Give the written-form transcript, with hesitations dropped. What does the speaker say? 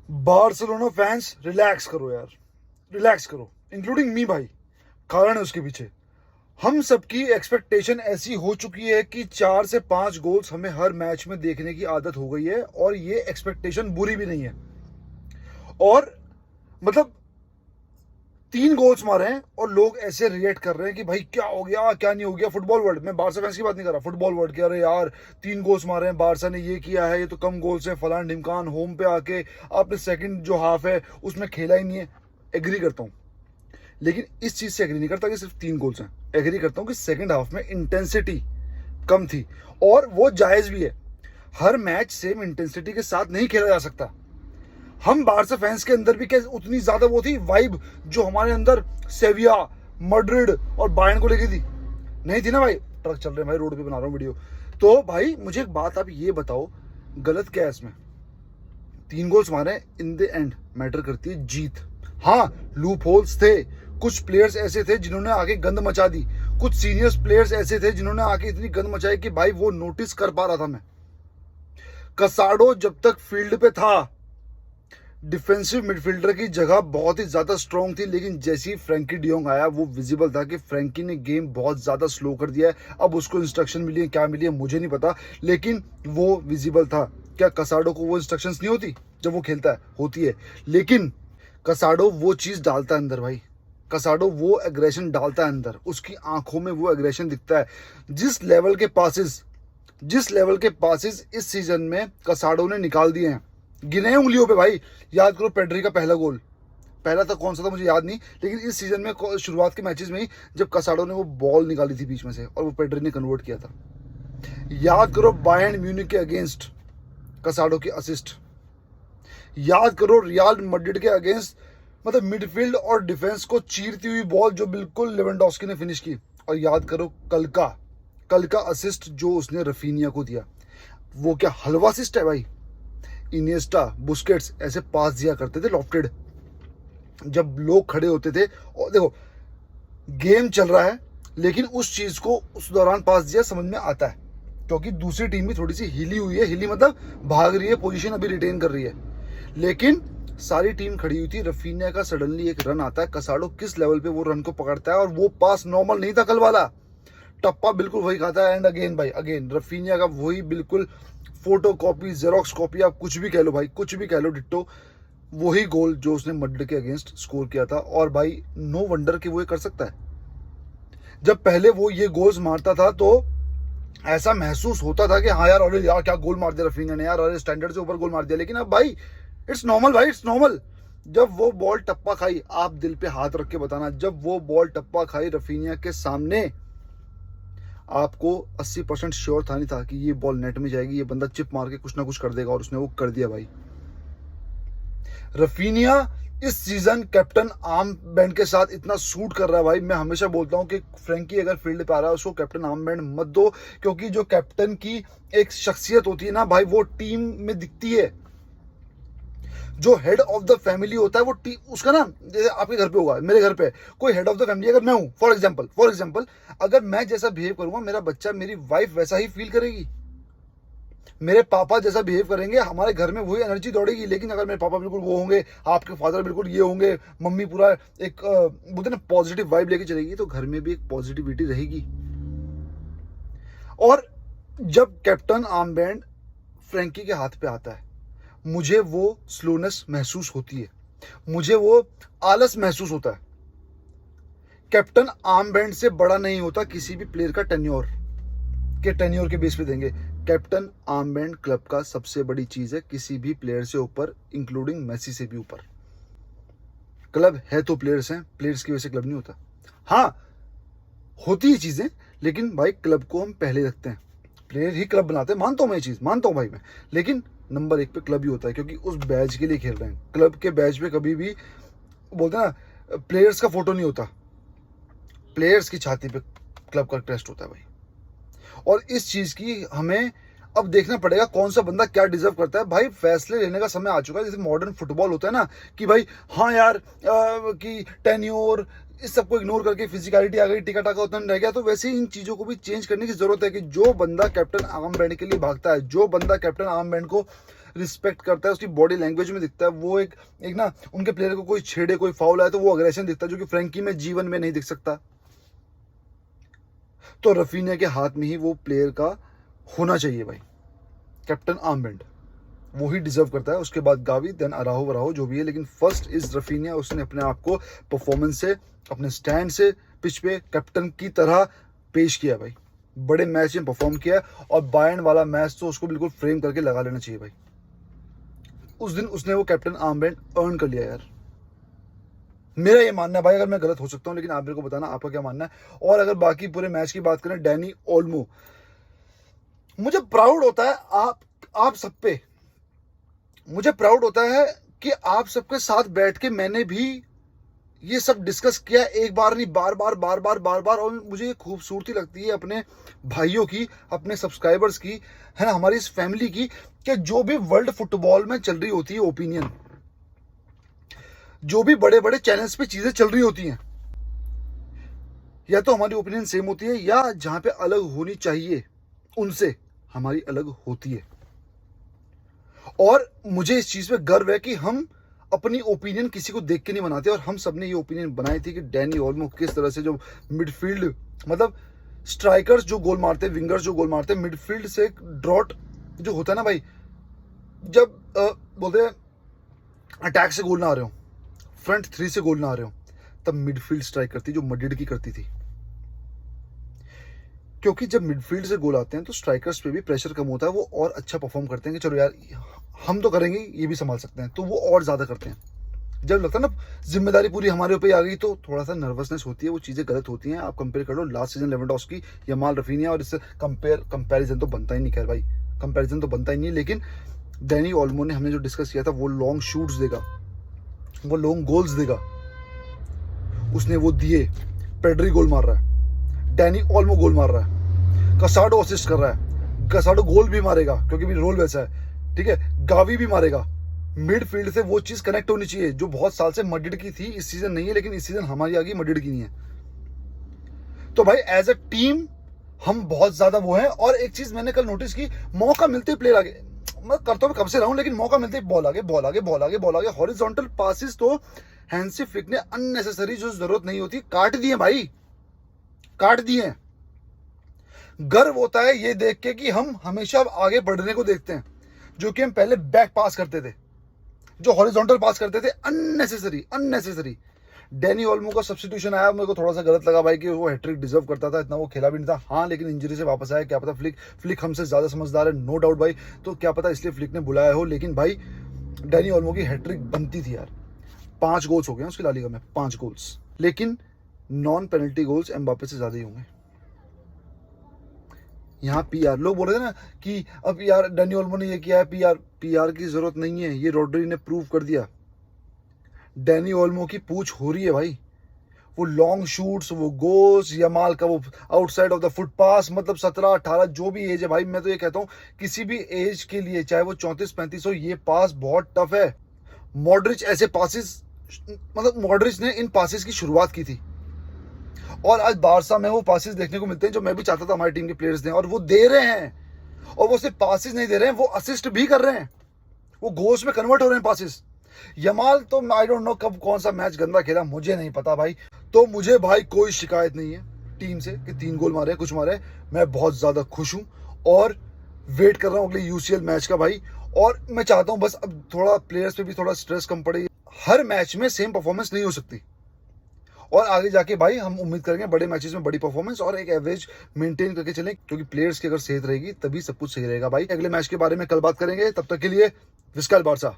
Barcelona fans relax करो यार, relax करो, इंक्लूडिंग मी भाई। कारण है उसके पीछे। हम सबकी एक्सपेक्टेशन ऐसी हो चुकी है कि 4 से 5 गोल्स हमें हर मैच में देखने की आदत हो गई है, और ये एक्सपेक्टेशन बुरी भी नहीं है। और मतलब 3 गोल्स मारे हैं और लोग ऐसे रिएक्ट कर रहे हैं कि भाई क्या हो गया, क्या नहीं हो गया। फुटबॉल वर्ल्ड में, बारसा फैंस की बात नहीं कर रहा, फुटबॉल वर्ल्ड के, अरे यार 3 गोल्स मारे हैं, बारसा ने ये किया है, ये तो कम गोल्स है, फलान ढिमकान, होम पे आके आपने सेकंड जो हाफ है उसमें खेला ही नहीं है। एग्री करता हूँ, लेकिन इस चीज से एग्री नहीं करता कि सिर्फ 3 गोल्स हैं। एग्री करता हूँ कि सेकंड हाफ में इंटेंसिटी कम थी, और वो जायज भी है। हर मैच सेम इंटेंसिटी के साथ नहीं खेला जा सकता। हम बारसा फैंस के अंदर भी क्या उतनी ज्यादा वो थी वाइब जो हमारे अंदर सेविया, मड्रिड और बायर्न को लेके थी? नहीं थी ना भाई। ट्रक चल रहे हैं भाई, रोड पे बना रहा हूँ वीडियो। तो भाई मुझे एक बात आप ये बताओ, गलत क्या है इसमें? 3 गोल्स मारे, इन द एंड मैटर करती है जीत। हाँ, लूप होल्स थे, कुछ प्लेयर्स ऐसे थे जिन्होंने आके गंद मचा दी, कुछ सीनियर्स प्लेयर्स ऐसे थे जिन्होंने आके इतनी गंद मचाई कि भाई वो नोटिस कर पा रहा था मैं। कसाडो जब तक फील्ड पे था डिफेंसिव मिडफील्डर की जगह बहुत ही ज्यादा स्ट्रांग थी, लेकिन जैसे ही फ्रैंकी डियोंग आया वो विजिबल था कि फ्रैंकी ने गेम बहुत ज्यादा स्लो कर दिया है। अब उसको इंस्ट्रक्शन मिली है, क्या मिली है मुझे नहीं पता, लेकिन वो विजिबल था। क्या कसाडो को वो इंस्ट्रक्शंस नहीं होती जब वो खेलता है? होती है, लेकिन कसाडो वो चीज डालता है अंदर भाई। कसाडो वो एग्रेशन डालता है अंदर, उसकी आंखों में वो एग्रेशन दिखता है। जिस लेवल के पासिस इस सीजन में कसाडो ने निकाल दिए हैं, गिने हैं उंगलियों पे भाई। याद करो पेड्री का पहला गोल, पहला था कौन सा था मुझे याद नहीं, लेकिन इस सीजन में शुरुआत के मैचेस में ही जब कसाडो ने वो बॉल निकाली थी बीच में से और वो पेड्री ने कन्वर्ट किया था। याद करो बायर्न म्यूनिख के अगेंस्ट कसाडो की असिस्ट। याद करो रियल मैड्रिड के अगेंस्ट, मतलब मिडफील्ड और डिफेंस को चीरती हुई बॉल जो बिल्कुल लेवेंडोस्की ने फिनिश की। और याद करो कल का असिस्ट जो उसने रफीनिया को दिया, वो क्या हलवा असिस्ट है भाई। इनिएस्टा, बुस्केट्स ऐसे पास दिया करते थे लॉफ्टेड, जब लोग खड़े होते थे। और देखो गेम चल रहा है, लेकिन उस चीज को उस दौरान पास दिया समझ में आता है, क्योंकि दूसरी टीम भी थोड़ी सी हिली हुई है। हिली मतलब भाग रही है, पोजीशन अभी रिटेन कर रही है, लेकिन सारी टीम खड़ी हुई थी। रफीनिया का सडनली एक रन आता है, कसाडो किस लेवल पे वो रन को पकड़ता है, और वो पास नॉर्मल नहीं था कल वाला, टप्पा बिल्कुल वही खाता है। एंड अगेन भाई, अगेन रफीनिया का वही बिल्कुल फोटो कॉपी, जेरोक्स कॉपी, आप कुछ भी कह लो भाई, कुछ भी कह लो, डिट्टो वही गोल जो उसने मैड्रिड के अगेंस्ट स्कोर किया था। और भाई नो वंडर कि वो ये कर सकता है। जब पहले वो ये गोल्स मारता था तो ऐसा महसूस होता था कि हाँ यार, अरे यार क्या गोल मार दिया रफीनिया ने यार, अरे स्टैंडर्ड से ऊपर गोल मार दिया। लेकिन अब भाई इट्स नॉर्मल भाई, इट्स नॉर्मल। जब वो बॉल टप्पा खाई, आप दिल पे हाथ रख के बताना, जब वो बॉल टप्पा खाई रफीनिया के सामने, आपको 80% श्योर था नहीं था कि ये बॉल नेट में जाएगी, ये बंदा चिप मार के कुछ ना कुछ कर देगा, और उसने वो कर दिया भाई। रफीनिया इस सीजन कैप्टन आर्म बैंड के साथ इतना सूट कर रहा है भाई। मैं हमेशा बोलता हूं कि फ्रैंकी अगर फील्ड पे आ रहा है उसको कैप्टन आर्म बैंड मत दो, क्योंकि जो कैप्टन की एक शख्सियत होती है ना भाई, वो टीम में दिखती है। जो हेड ऑफ द फैमिली होता है वो उसका ना, जैसे आपके घर पे होगा, मेरे घर पे कोई हेड ऑफ द फैमिली अगर मैं हूं, फॉर एग्जांपल अगर मैं जैसा बिहेव करूंगा, मेरा बच्चा, मेरी वाइफ वैसा ही फील करेगी। मेरे पापा जैसा बिहेव करेंगे, हमारे घर में वही एनर्जी दौड़ेगी। लेकिन अगर मेरे पापा बिल्कुल वो होंगे, आपके फादर बिल्कुल ये होंगे, मम्मी पूरा एक बोलते ना पॉजिटिव वाइब लेके चलेगी, तो घर में भी एक पॉजिटिविटी रहेगी। और जब कैप्टन आर्म बैंड फ्रैंकी के हाथ पे आता है, मुझे वो स्लोनेस महसूस होती है, मुझे वो आलस महसूस होता है। कैप्टन आर्म बैंड से बड़ा नहीं होता किसी भी प्लेयर का टेन्योर के बेस पे देंगे। कैप्टन आर्म बैंड क्लब का सबसे बड़ी चीज है, किसी भी प्लेयर से ऊपर, इंक्लूडिंग मेसी से भी ऊपर। क्लब है तो प्लेयर्स हैं, प्लेयर्स की वजह से क्लब नहीं होता। हाँ, होती है चीजें, लेकिन भाई क्लब को हम पहले रखते हैं, प्लेयर ही क्लब बनाते हैं। मानता हूं मैं ये चीज, मानता हूं भाई मैं, लेकिन नंबर 1 पे क्लब ही होता है, क्योंकि उस बैच के लिए खेल रहे हैं। क्लब के बैच पे कभी भी बोलते हैं ना, प्लेयर्स का फोटो नहीं होता, प्लेयर्स की छाती पे क्लब का टेस्ट होता है भाई। और इस चीज की हमें अब देखना पड़ेगा कौन सा बंदा क्या डिजर्व करता है। भाई फैसले लेने का समय आ चुका है, जैसे मॉडर्न फुटबॉल होता है ना कि भाई हाँ यार कि टेन्योर, इस सबको इग्नोर करके फिजिकलिटी आ गई, टिका टाका उतना रह गया, तो वैसे ही इन चीजों को भी चेंज करने की जरूरत है कि जो बंदा कैप्टन आर्म बैंड के लिए भागता है, जो बंदा कैप्टन आर्म बैंड को रिस्पेक्ट करता है, उसकी बॉडी लैंग्वेज में दिखता है। वो एक ना उनके प्लेयर को कोई छेड़े, कोई फाउल आए तो वो अग्रेशन दिखता है, जो कि फ्रैंकी में जीवन में नहीं दिख सकता। तो रफीनिया के हाथ में ही वो प्लेयर का होना चाहिए भाई, कैप्टन आर्मबैंड, वो ही डिजर्व करता है। उसके बाद गावी, देन अराहो जो भी है, लेकिन फर्स्ट इज रफीनिया। उसने अपने आप को परफॉर्मेंस से, अपने स्टैंड से पिच पे कैप्टन की तरह पेश किया भाई, बड़े मैच में परफॉर्म किया। और बायर्न वाला मैच तो उसको बिल्कुल फ्रेम करके लगा लेना चाहिए भाई। उस दिन उसने वो कैप्टन आर्मबैंड अर्न कर लिया यार। मेरा ये मानना है भाई, अगर मैं गलत हो सकता हूँ, लेकिन आप मेरे को बताना आपका क्या मानना है। और अगर बाकी पूरे मैच की बात करें, डैनी ओल्मो, मुझे प्राउड होता है आप सब पे, मुझे प्राउड होता है कि आप सबके साथ बैठ के मैंने भी ये सब डिस्कस किया, एक बार नहीं, बार बार। और मुझे ये खूबसूरती लगती है अपने भाइयों की, अपने सब्सक्राइबर्स की, है ना, हमारी इस फैमिली की, कि जो भी वर्ल्ड फुटबॉल में चल रही होती है ओपिनियन, जो भी बड़े बड़े चैनल्स पे चीजें चल रही होती हैं, या तो हमारी ओपिनियन सेम होती है, या जहां पे अलग होनी चाहिए उनसे हमारी अलग होती है। और मुझे इस चीज पे गर्व है कि हम अपनी ओपिनियन किसी को देख के नहीं बनाते। और हम सबने ये ओपिनियन बनाई थी कि डैनी ओल्मो किस तरह से, जो मिडफील्ड, मतलब स्ट्राइकर्स जो गोल मारते हैं, विंगर्स जो गोल मारते हैं, मिडफील्ड से ड्रॉट जो होता है ना भाई, जब बोलते हैं अटैक से गोल ना आ रहे हो, फ्रंट थ्री से गोल ना आ रहे हो, तब मिडफील्ड स्ट्राइक करती, जो मड्रिड की करती थी। क्योंकि जब मिडफील्ड से गोल आते हैं तो स्ट्राइकर्स पे भी प्रेशर कम होता है, वो और अच्छा परफॉर्म करते हैं कि चलो यार हम तो करेंगे, ये भी संभाल सकते हैं, तो वो और ज्यादा करते हैं। जब लगता है ना जिम्मेदारी पूरी हमारे ऊपर आ गई, तो थोड़ा सा नर्वसनेस होती है, वो चीजें गलत होती हैं। आप कंपेयर कर लो last season Lewandowski, Yamal, Raphinha, और इससे कंपेरिजन तो बनता ही नहीं। खैर भाई, कंपेरिजन तो बनता ही नहीं, लेकिन डैनी ओल्मो ने हमने जो डिस्कस किया था, वो लॉन्ग शूट्स देगा, वो लॉन्ग गोल्स देगा, उसने वो दिए। पेड्री गोल मार रहा है, डैनी ओल्मो गोल मार रहा है, कसाडो असिस्ट कर रहा है, कसाडो गोल भी मारेगा क्योंकि भी रोल वैसा है, ठीक है, गावी भी मारेगा। मिडफील्ड से वो चीज कनेक्ट होनी चाहिए जो बहुत साल से मड्रिड की थी, इस सीजन नहीं है, लेकिन इस सीजन हमारी आ गई, मड्रिड की नहीं है। तो भाई एज अ टीम हम बहुत ज्यादा वो है। और एक चीज मैंने कल नोटिस की, मौका मिलते ही प्लेयर आगे, मैं करता हूँ कब से रहा हूं, लेकिन मौका मिलते ही बॉल आगे, हॉरिजॉन्टल पासिस तो हैंसी फ्लिक ने अननेसेसरी, जो जरूरत नहीं होती, काट दिए भाई, काट दिए। गर्व होता है ये देख के कि हम हमेशा आगे बढ़ने को देखते हैं, जो कि हम पहले बैक पास करते थे, जो हॉरिजॉन्टल पास करते थे, अननेसेसरी। डैनी ओल्मो का सब्स्टिट्यूशन आया, मेरे को थोड़ा सा गलत लगा भाई, कि वो हैट्रिक डिजर्व करता था, इतना वो खेला भी नहीं था। हाँ, लेकिन इंजरी से वापस आया, क्या पता फ्लिक हमसे ज्यादा समझदार है, नो डाउट भाई, तो क्या पता इसलिए फ्लिक ने बुलाया हो। लेकिन भाई डैनी ओल्मो की हैट्रिक बनती थी यार। 5 गोल्स हो गए उसकी ला लीगा में, 5 गोल्स, लेकिन नॉन पेनल्टी गोल्स एम्बापे से ज्यादा ही होंगे। यहाँ पीआर लोग बोल रहे थे ना कि अब यार डैनी ओल्मो ने ये किया है, पीआर की जरूरत नहीं है, ये रोड्री ने प्रूव कर दिया। डैनी ओल्मो की पूछ हो रही है भाई, वो लॉन्ग शूट्स, वो गोल्स, यमाल का वो आउटसाइड ऑफ द फुट पास, मतलब 17-18 जो भी एज है भाई, मैं तो ये कहता हूँ किसी भी एज के लिए, चाहे वो 34-35 हो, ये पास बहुत टफ है। मॉड्रिच ऐसे पासिस, मतलब मॉड्रिच ने इन पासिस की शुरुआत की थी, और आज बारसा में वो पासिस देखने को मिलते हैं जो मैं भी चाहता था हमारी टीम के प्लेयर्स दें, और वो दे रहे हैं। और वो सिर्फ पासिस नहीं दे रहे हैं, वो असिस्ट भी कर रहे हैं, वो गोल्स में कन्वर्ट हो रहे हैं पासिस। यमाल तो आई डोंट नो कब कौन सा मैच गंदा खेला, मुझे नहीं पता भाई। तो मुझे भाई कोई शिकायत नहीं है टीम से कि 3 गोल मारे, कुछ मारे, मैं बहुत ज्यादा खुश हूं और वेट कर रहा हूं अगले यूसीएल मैच का भाई। और मैं चाहता हूं बस अब थोड़ा प्लेयर्स पे भी थोड़ा स्ट्रेस कम पड़े, हर मैच में सेम परफॉर्मेंस नहीं हो सकती, और आगे जाके भाई हम उम्मीद करेंगे बड़े मैचेस में बड़ी परफॉर्मेंस और एक एवरेज मेंटेन करके चलें, क्योंकि प्लेयर्स की अगर सेहत रहेगी तभी सब कुछ सही रहेगा भाई। अगले मैच के बारे में कल बात करेंगे, तब तक के लिए विस्काल बारसा।